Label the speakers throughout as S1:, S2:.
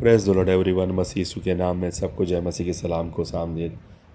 S1: Praise the lord everyone. मसीह यीशु के नाम में सबको जय मसीह के सलाम को सामने।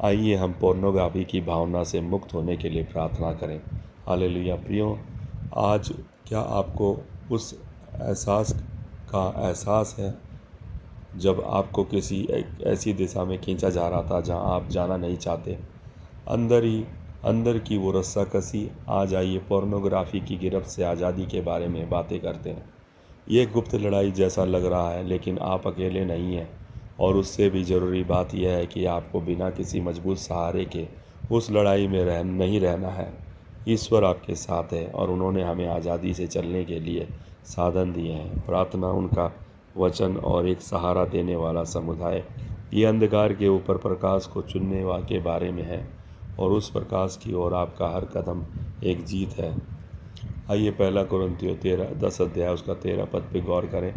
S1: आइए हम पोर्नोग्राफी की भावना से मुक्त होने के लिए प्रार्थना करें। हालेलुया। प्रियो, आज क्या आपको उस एहसास का एहसास है जब आपको किसी एक ऐसी दिशा में खींचा जा रहा था जहां आप जाना नहीं चाहते, अंदर की वो रस्साकसी। आज आइए पोर्नोग्राफी की गिरफ्त से आज़ादी के बारे में बातें करते हैं। ये गुप्त लड़ाई जैसा लग रहा है, लेकिन आप अकेले नहीं हैं। और उससे भी ज़रूरी बात यह है कि आपको बिना किसी मजबूत सहारे के उस लड़ाई में नहीं रहना है। ईश्वर आपके साथ है और उन्होंने हमें आज़ादी से चलने के लिए साधन दिए हैं। प्रार्थना, उनका वचन और एक सहारा देने वाला समुदाय ये अंधकार के ऊपर प्रकाश को चुनने के बारे में है, और उस प्रकाश की ओर आपका हर कदम एक जीत है। आइए पहला कुरिन्थियों 10 अध्याय उसका 13 पद पे गौर करें।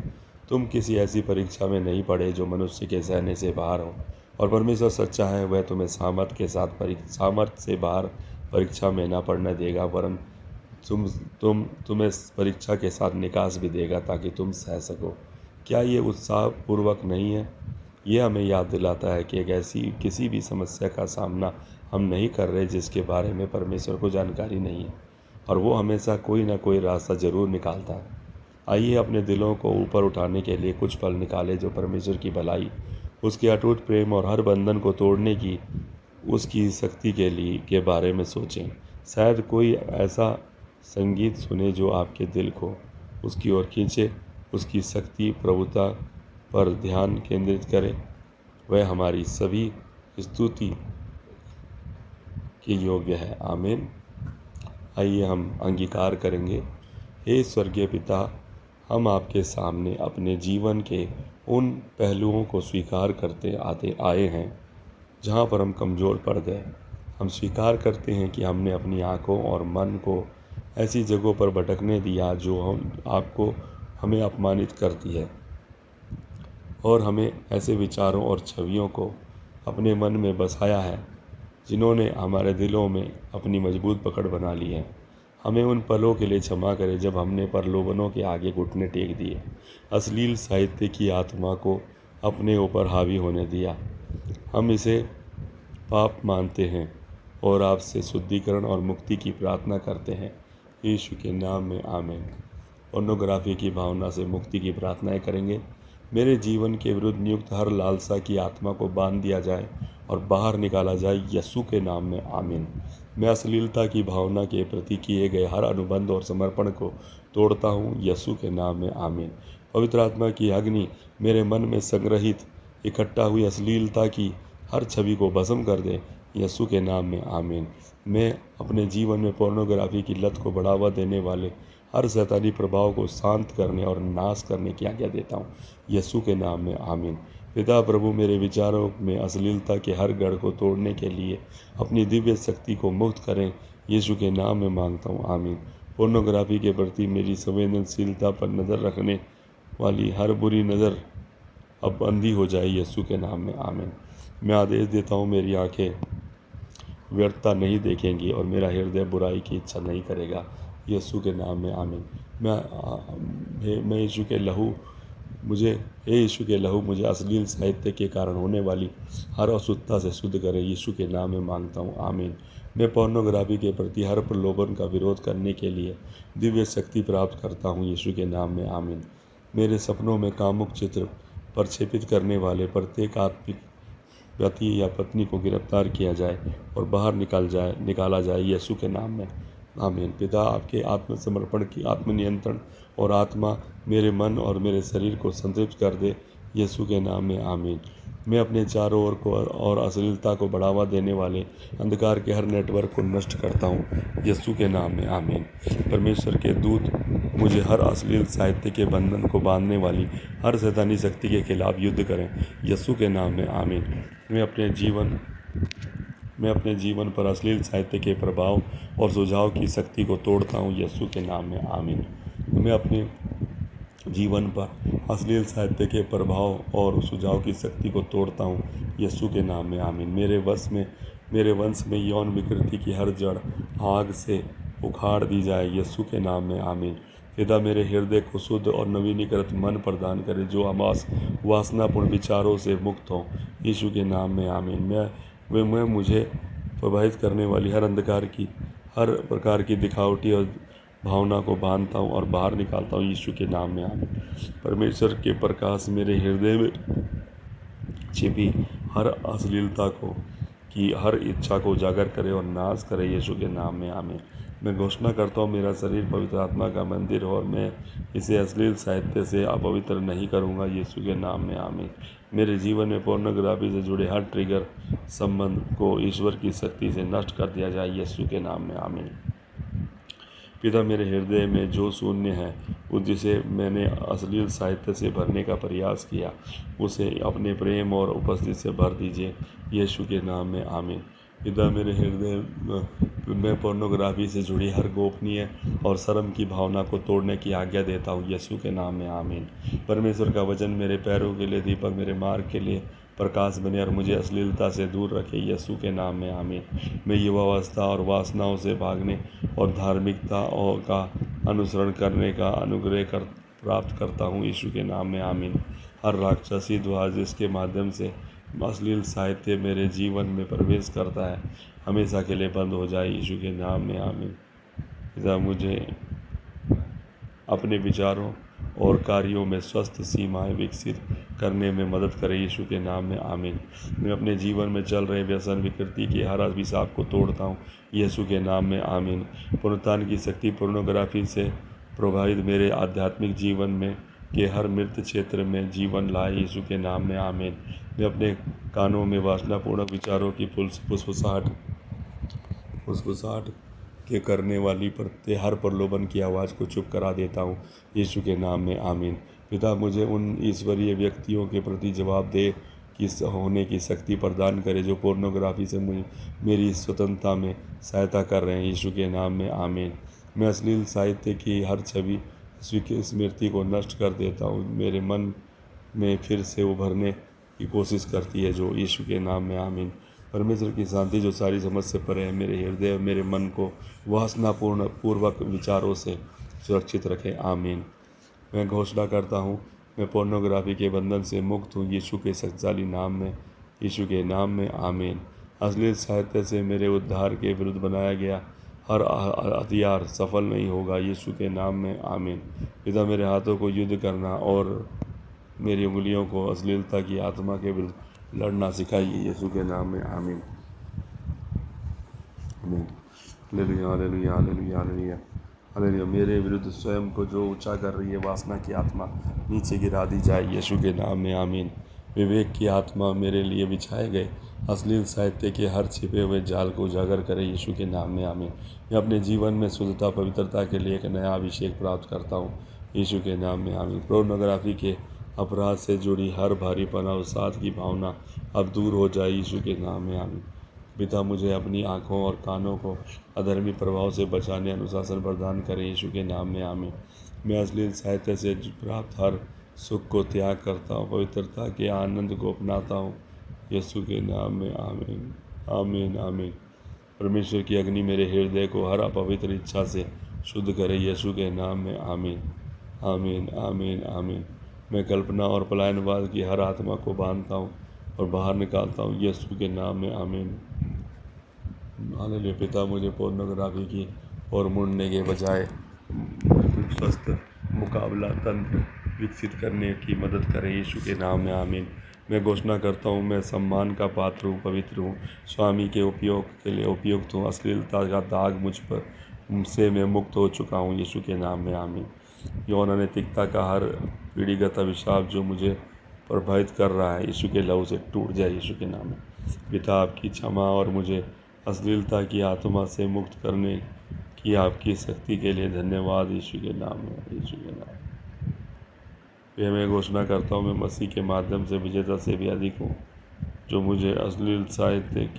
S1: तुम किसी ऐसी परीक्षा में नहीं पड़े जो मनुष्य के सहने से बाहर हो, और परमेश्वर सच्चा है, वह तुम्हें सामर्थ्य से बाहर परीक्षा में ना पड़ने देगा, वरन तुम्हें परीक्षा के साथ निकास भी देगा ताकि तुम सह सको। क्या ये उत्साहपूर्वक नहीं है? ये हमें याद दिलाता है कि एक ऐसी किसी भी समस्या का सामना हम नहीं कर रहे जिसके बारे में परमेश्वर को जानकारी नहीं है, और वो हमेशा कोई ना कोई रास्ता ज़रूर निकालता है। आइए अपने दिलों को ऊपर उठाने के लिए कुछ पल निकालें जो परमेश्वर की भलाई, उसके अटूट प्रेम और हर बंधन को तोड़ने की उसकी शक्ति के बारे में सोचें। शायद कोई ऐसा संगीत सुने जो आपके दिल को उसकी ओर खींचे, उसकी शक्ति प्रभुता पर ध्यान केंद्रित करे। वह हमारी सभी स्तुति के योग्य है। आमीन। आइए हम अंगीकार करेंगे। हे स्वर्गीय पिता, हम आपके सामने अपने जीवन के उन पहलुओं को स्वीकार करते आए हैं जहाँ पर हम कमज़ोर पड़ गए। हम स्वीकार करते हैं कि हमने अपनी आँखों और मन को ऐसी जगहों पर भटकने दिया जो हमें अपमानित करती है, और हमें ऐसे विचारों और छवियों को अपने मन में बसाया है जिन्होंने हमारे दिलों में अपनी मजबूत पकड़ बना ली है। हमें उन पलों के लिए क्षमा करें जब हमने प्रलोभनों के आगे घुटने टेक दिए, अश्लील साहित्य की आत्मा को अपने ऊपर हावी होने दिया। हम इसे पाप मानते हैं और आपसे शुद्धिकरण और मुक्ति की प्रार्थना करते हैं। यीशु के नाम में आमीन। पोर्नोग्राफी की भावना से मुक्ति की प्रार्थनाएं करेंगे। मेरे जीवन के विरुद्ध नियुक्त हर लालसा की आत्मा को बांध दिया जाए और बाहर निकाला जाए, यीशु के नाम में आमीन। मैं अश्लीलता की भावना के प्रति किए गए हर अनुबंध और समर्पण को तोड़ता हूँ, यीशु के नाम में आमीन। पवित्र आत्मा की अग्नि मेरे मन में संग्रहित इकट्ठा हुई अश्लीलता की हर छवि को भस्म कर दे, यीशु के नाम में आमीन। मैं अपने जीवन में पोर्नोग्राफी की लत को बढ़ावा देने वाले हर शैतानी प्रभाव को शांत करने और नाश करने की आज्ञा देता हूँ, यीशु के नाम में आमीन। पिता प्रभु, मेरे विचारों में अश्लीलता के हर गढ़ को तोड़ने के लिए अपनी दिव्य शक्ति को मुक्त करें, यीशु के नाम में मांगता हूँ, आमीन। पोर्नोग्राफी के प्रति मेरी संवेदनशीलता पर नज़र रखने वाली हर बुरी नज़र अब अंधी हो जाए, यीशु के नाम में आमीन। मैं आदेश देता हूँ, मेरी आंखें व्यर्थता नहीं देखेंगी और मेरा हृदय बुराई की इच्छा नहीं करेगा, यीशु के नाम में आमीन। मैं यीशु के लहू मुझे अश्लील साहित्य के कारण होने वाली हर अशुद्धता से शुद्ध करे, यीशु के नाम में मांगता हूँ, आमीन। मैं पोर्नोग्राफी के प्रति हर प्रलोभन का विरोध करने के लिए दिव्य शक्ति प्राप्त करता हूँ, यीशु के नाम में आमीन। मेरे सपनों में कामुक चित्र प्रक्षेपित करने वाले प्रत्येक आत्मिक पति या पत्नी को गिरफ्तार किया जाए और बाहर निकाला जाए, यीशु के नाम में आमीन। पिता, आपके आत्मसमर्पण की आत्मनियंत्रण और आत्मा मेरे मन और मेरे शरीर को संतृप्त कर दे, यीशु के नाम में आमीन। मैं अपने चारों ओर को और अश्लीलता को बढ़ावा देने वाले अंधकार के हर नेटवर्क को नष्ट करता हूँ, यीशु के नाम में आमीन। परमेश्वर के दूत मुझे हर अश्लील साहित्य के बंधन को बांधने वाली हर शैतानी शक्ति के खिलाफ युद्ध करें, यीशु के नाम में आमीन। मैं अपने जीवन पर अश्लील साहित्य के प्रभाव और सुझाव की शक्ति को तोड़ता हूँ, यीशु के नाम में आमीन। मैं अपने जीवन पर अश्लील साहित्य के प्रभाव और सुझाव की शक्ति को तोड़ता हूँ, यीशु के नाम में आमीन। मेरे वंश में यौन विकृति की हर जड़ आग से उखाड़ दी जाए, यीशु के नाम में आमीन। पिता मेरे हृदय को शुद्ध और नवीनीकृत मन प्रदान करे जो वासनापूर्ण विचारों से मुक्त हो, यीशु के नाम में आमीन। मैं मुझे प्रभावित करने वाली हर प्रकार की दिखावटी और भावना को बांधता हूँ और बाहर निकालता हूँ, यीशु के नाम में आमीन। परमेश्वर के प्रकाश मेरे हृदय में छिपी हर अश्लीलता की हर इच्छा को उजागर करे और नाश करे, यीशु के नाम में आमीन। मैं घोषणा करता हूँ मेरा शरीर पवित्र आत्मा का मंदिर हो और मैं इसे अश्लील साहित्य से अपवित्र नहीं करूँगा, यीशु के नाम में आमीन। मेरे जीवन में पोर्नोग्राफी से जुड़े हर ट्रिगर संबंध को ईश्वर की शक्ति से नष्ट कर दिया जाए, यीशु के नाम में आमीन। पिता मेरे हृदय में जो शून्य है जिसे मैंने अश्लील साहित्य से भरने का प्रयास किया, उसे अपने प्रेम और उपस्थिति से भर दीजिए, यीशु के नाम में आमीन। पिता मेरे हृदय में पोर्नोग्राफी से जुड़ी हर गोपनीय और शर्म की भावना को तोड़ने की आज्ञा देता हूँ, यीशु के नाम में आमीन। परमेश्वर का वचन मेरे पैरों के लिए दीपक, मेरे मार्ग के लिए प्रकाश बने और मुझे अश्लीलता से दूर रखे, यीशु के नाम में आमीन। मैं युवावस्था और वासनाओं से भागने और धार्मिकता का अनुसरण करने का अनुग्रह प्राप्त करता हूँ, यीशु के नाम में आमीन। हर राक्षसी द्वार जिसके माध्यम से अश्लील साहित्य मेरे जीवन में प्रवेश करता है, हमेशा के लिए बंद हो जाए, यीशु के नाम में आमीन। पिता मुझे अपने विचारों और कार्यों में स्वस्थ सीमाएं विकसित करने में मदद करे, यीशु के नाम में आमीन। मैं अपने जीवन में चल रहे व्यसन विकृति के हर अभिशाप को तोड़ता हूँ, यीशु के नाम में आमीन। पुनरुत्थान की शक्ति पोर्नोग्राफी से प्रभावित मेरे आध्यात्मिक जीवन में के हर मृत क्षेत्र में जीवन लाए, यीशु के नाम में आमीन। मैं अपने कानों में वासनापूर्ण विचारों की फुसफुसाहट के करने वाली हर प्रलोभन की आवाज़ को चुप करा देता हूँ, यीशु के नाम में आमीन। पिता मुझे उन ईश्वरीय व्यक्तियों के प्रति जवाबदेह होने की शक्ति प्रदान करे जो पोर्नोग्राफी से मेरी स्वतंत्रता में सहायता कर रहे हैं, यीशु के नाम में आमीन। मैं अश्लील साहित्य की हर छवि स्मृति को नष्ट कर देता हूँ, मेरे मन में फिर से उभरने की कोशिश करती है, जो यीशु के नाम में आमीन। परमेश्वर की शांति जो सारी समझ से परे है, मेरे हृदय और मेरे मन को वासनापूर्ण पूर्वक विचारों से सुरक्षित रखें, आमीन। मैं घोषणा करता हूँ मैं पोर्नोग्राफी के बंधन से मुक्त हूँ, यीशु के शक्तिशाली नाम में, यीशु के नाम में आमीन। अश्लील साहित्य से मेरे उद्धार के विरुद्ध बनाया गया हर हथियार सफल नहीं होगा, यीशु के नाम में आमीन। पिता मेरे हाथों को युद्ध करना और मेरी उंगलियों को अश्लीलता की आत्मा के विरुद्ध लड़ना सिखाइए, यीशु के नाम में आमीन। Hallelujah hallelujah hallelujah hallelujah hallelujah. मेरे विरुद्ध स्वयं को जो ऊंचा कर रही है वासना की आत्मा नीचे गिरा दी जाए, यीशु के नाम में आमीन। विवेक की आत्मा मेरे लिए बिछाए गए अश्लील साहित्य के हर छिपे हुए जाल को उजागर करे, यीशु के नाम में आमीन। मैं अपने जीवन में शुद्धता पवित्रता के लिए एक नया अभिषेक प्राप्त करता हूँ, यीशु के नाम में आमीन। पोर्नोग्राफी के अपराध से जुड़ी हर भारीपन और साथ की भावना अब दूर हो जाए, यीशु के नाम में आमीन। पिता मुझे अपनी आँखों और कानों को अधर्मी प्रभाव से बचाने अनुशासन प्रदान करें, यीशु के नाम में आमीन। मैं अश्लील साहित्य से प्राप्त हर सुख को त्याग करता हूँ, पवित्रता के आनंद को अपनाता हूँ, यीशु के नाम में आमीन आमीन आमीन। परमेश्वर की अग्नि मेरे हृदय को हर अपवित्र इच्छा से शुद्ध करे, यीशु के नाम में आमीन आमीन आमीन आमीन। मैं कल्पना और पलायनवाद की हर आत्मा को बांधता हूँ और बाहर निकालता हूँ, यीशु के नाम में आमीन। हालेलुया। पिता मुझे पोर्नोग्राफी की और मुड़ने के बजाय स्वस्थ मुकाबला तंत्र विकसित करने की मदद करें, यीशु के नाम में आमीन। मैं घोषणा करता हूँ मैं सम्मान का पात्र हूँ, पवित्र हूँ, स्वामी के उपयोग के लिए उपयुक्त हूँ, अश्लीलता का दाग मुझ पर से मैं मुक्त हो चुका हूँ, यीशु के नाम में आमीन। यौन अनैतिकता का हर पीढ़ीगत अभिशाप जो मुझे प्रभावित कर रहा है, यीशु के लहू से टूट जाए, यीशु के नाम में। पिता आपकी क्षमा और मुझे अश्लीलता की आत्मा से मुक्त करने की आपकी शक्ति के लिए धन्यवाद, यीशु के नाम में, यीशु के नाम में। यह मैं घोषणा करता हूँ मैं मसीह के माध्यम से विजेता से भी अधिक हूँ, जो मुझे अश्लील साहित्य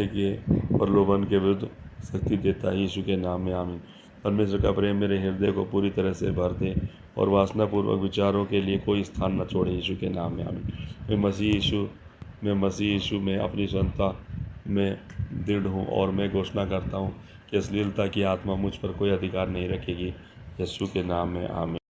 S1: के प्रलोभन के विरुद्ध शक्ति देता है, यीशु के नाम में आमीन। परमेश्वर का प्रेम मेरे हृदय को पूरी तरह से भर दे और वासनापूर्वक विचारों के लिए कोई स्थान न छोड़े, यीशु के नाम में आमीन। मैं मसीह यीशु में अपनी स्वतंत्रता में दृढ़ हूँ और मैं घोषणा करता हूँ कि कि अश्लीलता की आत्मा मुझ पर कोई अधिकार नहीं रखेगी। यीशु के नाम में आमीन।